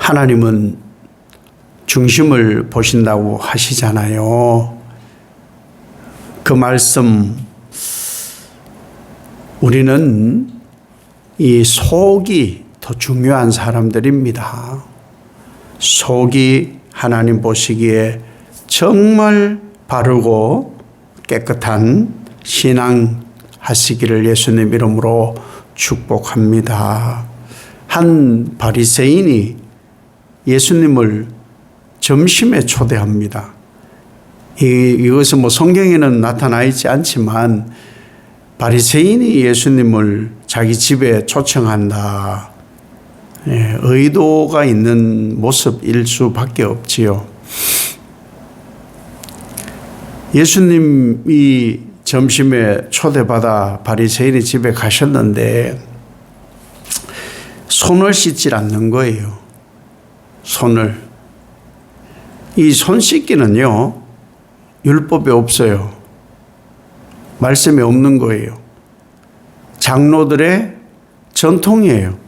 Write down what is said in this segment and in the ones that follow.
하나님은 중심을 보신다고 하시잖아요. 그 말씀, 우리는 이 속이 더 중요한 사람들입니다. 속이 하나님 보시기에 정말 바르고 깨끗한 신앙 하시기를 예수님 이름으로 축복합니다. 한 바리새인이 예수님을 점심에 초대합니다. 이것은 성경에는 나타나 있지 않지만 바리새인이 예수님을 자기 집에 초청한다. 의도가 있는 모습일 수밖에 없지요. 예수님이 점심에 초대받아 바리새인의 집에 가셨는데 손을 씻질 않는 거예요. 손을. 이 손 씻기는요, 율법에 없어요. 말씀에 없는 거예요. 장로들의 전통이에요.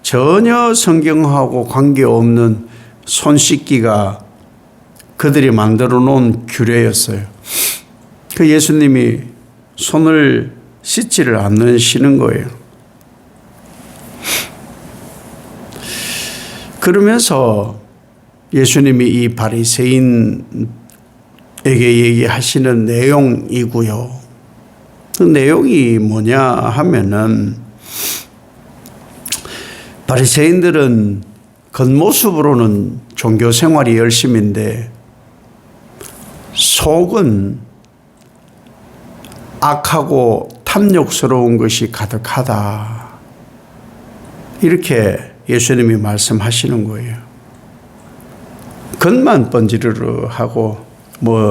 전혀 성경하고 관계없는 손 씻기가 그들이 만들어 놓은 규례였어요. 그 예수님이 손을 씻지를 않으시는 거예요. 그러면서 예수님이 이 바리새인에게 얘기하시는 내용이고요. 그 내용이 뭐냐 하면은 바리새인들은 겉모습으로는 종교 생활이 열심인데 속은 악하고 탐욕스러운 것이 가득하다. 이렇게 예수님이 말씀하시는 거예요. 겉만 번지르르 하고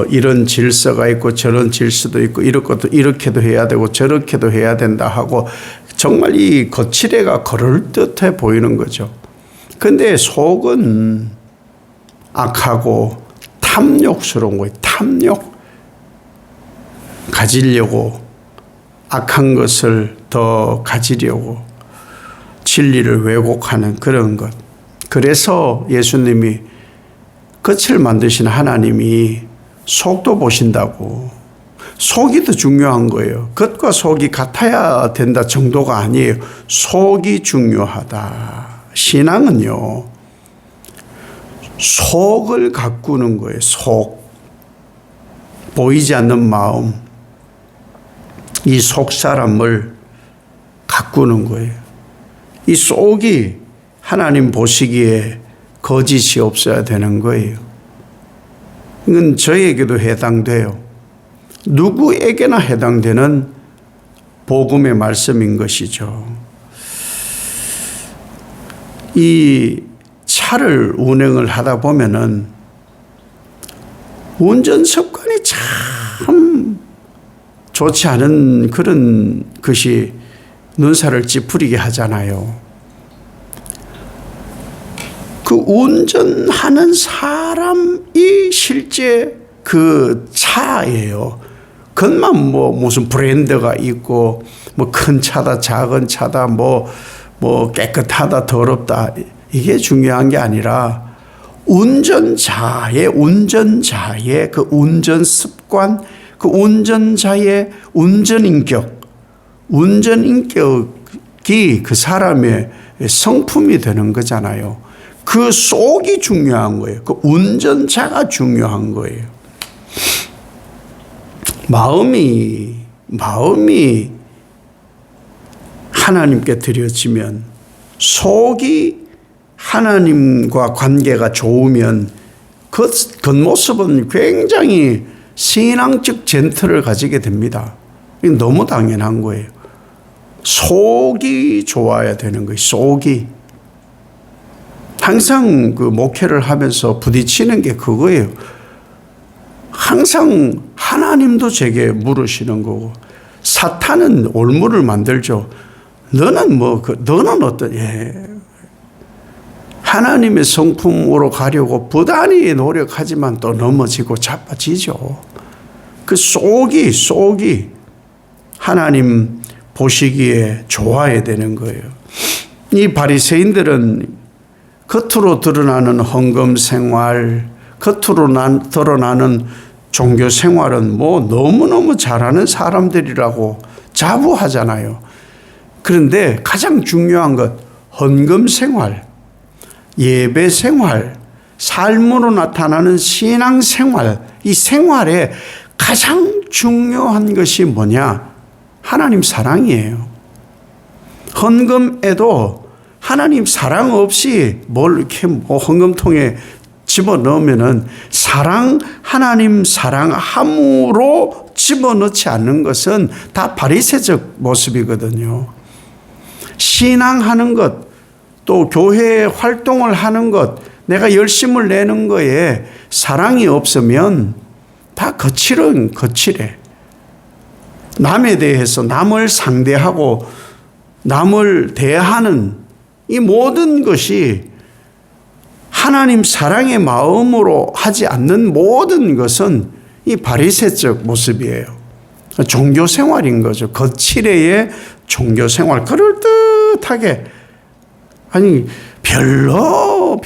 이런 질서가 있고 저런 질서도 있고 이렇게도 해야 되고 저렇게도 해야 된다 하고 정말 이 거칠애가 그럴듯해 보이는 거죠. 근데 속은 악하고 탐욕스러운 거예요. 탐욕. 가지려고 악한 것을 더 가지려고 진리를 왜곡하는 그런 것. 그래서 예수님이 겉을 만드신 하나님이 속도 보신다고. 속이 더 중요한 거예요. 겉과 속이 같아야 된다 정도가 아니에요. 속이 중요하다. 신앙은요, 속을 가꾸는 거예요. 속. 보이지 않는 마음. 이 속 사람을 가꾸는 거예요. 이 속이 하나님 보시기에 거짓이 없어야 되는 거예요. 이건 저에게도 해당돼요. 누구에게나 해당되는 복음의 말씀인 것이죠. 이 차를 운행을 하다 보면은 운전 습관이 참 좋지 않은 그런 것이 눈살을 찌푸리게 하잖아요. 그 운전하는 사람이 실제 그 차예요. 겉만 무슨 브랜드가 있고 큰 차다 작은 차다 깨끗하다 더럽다 이게 중요한 게 아니라 운전자의 그 운전 습관, 그 운전자의 운전 인격이 그 사람의 성품이 되는 거잖아요. 그 속이 중요한 거예요. 그 운전자가 중요한 거예요. 마음이 하나님께 드려지면, 속이 하나님과 관계가 좋으면 그 겉모습은 굉장히 신앙적 젠틀을 가지게 됩니다. 이건 너무 당연한 거예요. 속이 좋아야 되는 거예요. 속이. 항상 그 목회를 하면서 부딪히는 게 그거예요. 항상 하나님도 제게 물으시는 거고, 사탄은 올무를 만들죠. 너는 너는 하나님의 성품으로 가려고 부단히 노력하지만 또 넘어지고 자빠지죠. 그 속이 하나님 보시기에 좋아야 되는 거예요. 이 바리새인들은 겉으로 드러나는 헌금 생활, 겉으로 드러나는 종교 생활은 뭐 너무너무 잘하는 사람들이라고 자부하잖아요. 그런데 가장 중요한 것, 헌금 생활, 예배 생활, 삶으로 나타나는 신앙 생활, 이 생활에 가장 중요한 것이 뭐냐? 하나님 사랑이에요. 헌금에도 하나님 사랑 없이 뭘 이렇게 헌금통에 집어넣으면은 하나님 사랑함으로 집어넣지 않는 것은 다 바리새적 모습이거든요. 신앙하는 것, 또 교회 활동을 하는 것, 내가 열심을 내는 거에 사랑이 없으면 다 거칠해. 남에 대해서 남을 상대하고 남을 대하는 이 모든 것이 하나님 사랑의 마음으로 하지 않는 모든 것은 이 바리새적 모습이에요. 종교 생활인 거죠. 거칠애의 종교 생활. 그럴듯하게 아니 별로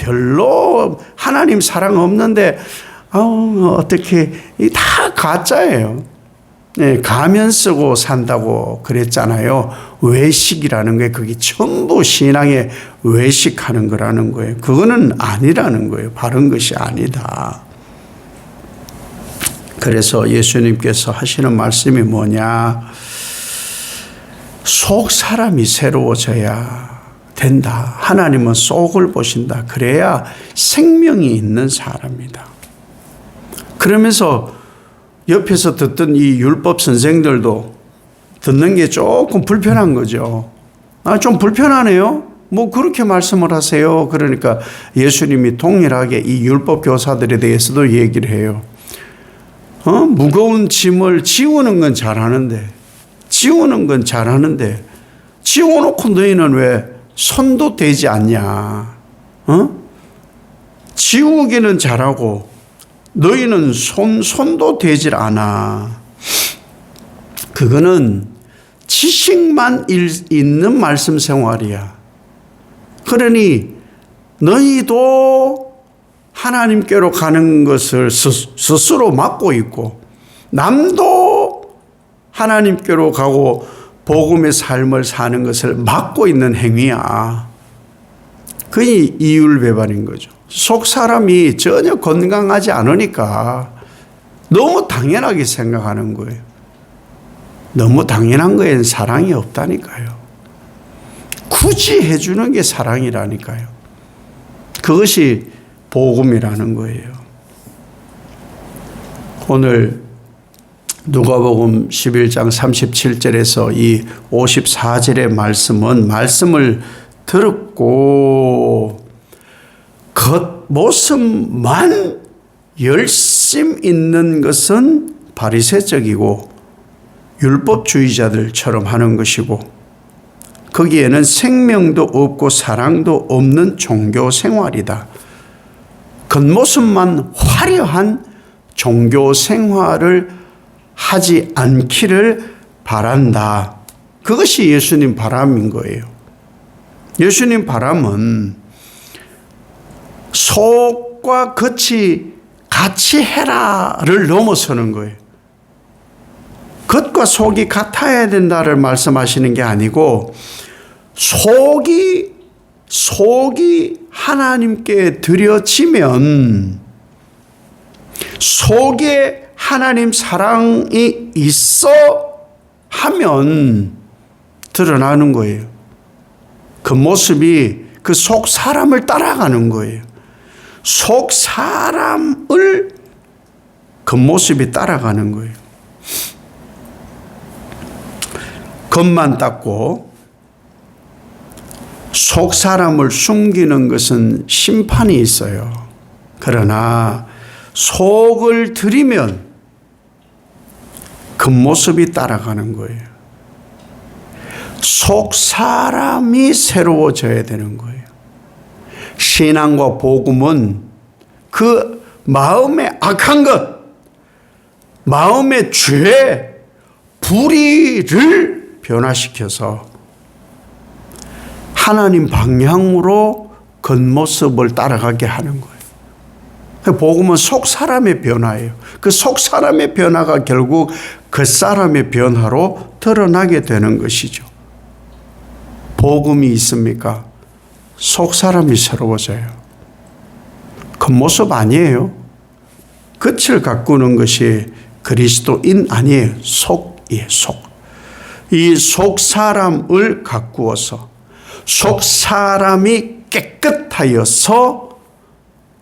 하나님 사랑 없는데 어떻게 다 가짜예요. 네, 가면 쓰고 산다고 그랬잖아요. 외식이라는 게 그게 전부 신앙에 외식하는 거라는 거예요. 그거는 아니라는 거예요. 바른 것이 아니다. 그래서 예수님께서 하시는 말씀이 뭐냐? 속 사람이 새로워져야 된다. 하나님은 속을 보신다. 그래야 생명이 있는 사람이다. 그러면서 옆에서 듣던 이 율법 선생들도 듣는 게 조금 불편한 거죠. 좀 불편하네요. 뭐 그렇게 말씀을 하세요. 그러니까 예수님이 동일하게 이 율법 교사들에 대해서도 얘기를 해요. 무거운 짐을 지우는 건 잘하는데 지워놓고 너희는 왜 손도 대지 않냐? 지우기는 잘하고 너희는 손도 대질 않아. 그거는 지식만 있는 말씀 생활이야. 그러니 너희도 하나님께로 가는 것을 스스로 막고 있고 남도 하나님께로 가고 복음의 삶을 사는 것을 막고 있는 행위야. 그게 이율배반인 거죠. 속 사람이 전혀 건강하지 않으니까 너무 당연하게 생각하는 거예요. 너무 당연한 거에는 사랑이 없다니까요. 굳이 해주는 게 사랑이라니까요. 그것이 복음이라는 거예요. 오늘 누가복음 11장 37절에서 이 54절의 말씀을 들었고 겉모습만 열심 있는 것은 바리새적이고 율법주의자들처럼 하는 것이고 거기에는 생명도 없고 사랑도 없는 종교 생활이다. 겉모습만 화려한 종교 생활을 하지 않기를 바란다. 그것이 예수님 바람인 거예요. 예수님 바람은 속과 겉이 같이 해라를 넘어서는 거예요. 겉과 속이 같아야 된다를 말씀하시는 게 아니고 속이 하나님께 드려지면 속에 하나님 사랑이 있어 하면 드러나는 거예요. 그 모습이 그 속 사람을 따라가는 거예요. 속 사람을 겉모습이 따라가는 거예요. 겉만 닦고 속 사람을 숨기는 것은 심판이 있어요. 그러나 속을 들이면 겉모습이 따라가는 거예요. 속 사람이 새로워져야 되는 거예요. 신앙과 복음은 그 마음의 악한 것, 마음의 죄, 불의를 변화시켜서 하나님 방향으로 겉모습을 따라가게 하는 거예요. 복음은 속 사람의 변화예요. 그 속 사람의 변화가 결국 겉사람의 변화로 드러나게 되는 것이죠. 복음이 있습니까? 속 사람이 새로워져요. 겉모습 아니에요. 겉을 가꾸는 것이 그리스도인 아니에요. 속이에요. 속. 이 속 사람을 가꾸어서 속 사람이 깨끗하여서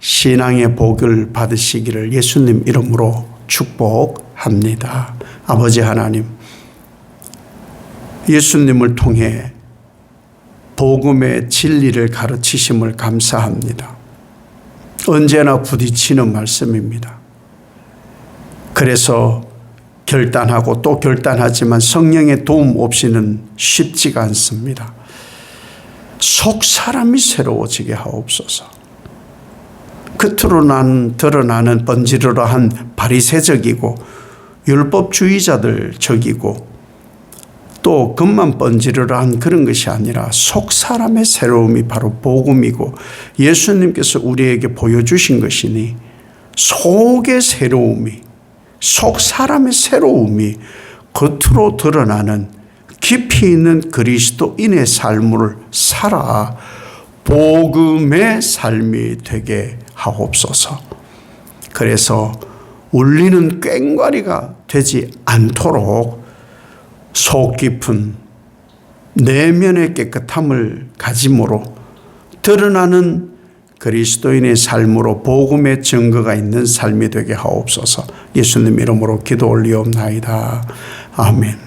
신앙의 복을 받으시기를 예수님 이름으로 축복합니다. 아버지 하나님, 예수님을 통해 복음의 진리를 가르치심을 감사합니다. 언제나 부딪히는 말씀입니다. 그래서 결단하고 또 결단하지만 성령의 도움 없이는 쉽지가 않습니다. 속 사람이 새로워지게 하옵소서. 겉으로 드러나는 번지르르한 바리새적이고 율법주의자들 적이고 또 겉만 번지르르한 그런 것이 아니라 속 사람의 새로움이 바로 복음이고 예수님께서 우리에게 보여주신 것이니 속의 새로움이, 속 사람의 새로움이 겉으로 드러나는 깊이 있는 그리스도인의 삶을 살아 복음의 삶이 되게 하옵소서. 그래서 울리는 꽹과리가 되지 않도록 속 깊은 내면의 깨끗함을 가짐으로 드러나는 그리스도인의 삶으로 복음의 증거가 있는 삶이 되게 하옵소서. 예수님 이름으로 기도 올리옵나이다. 아멘.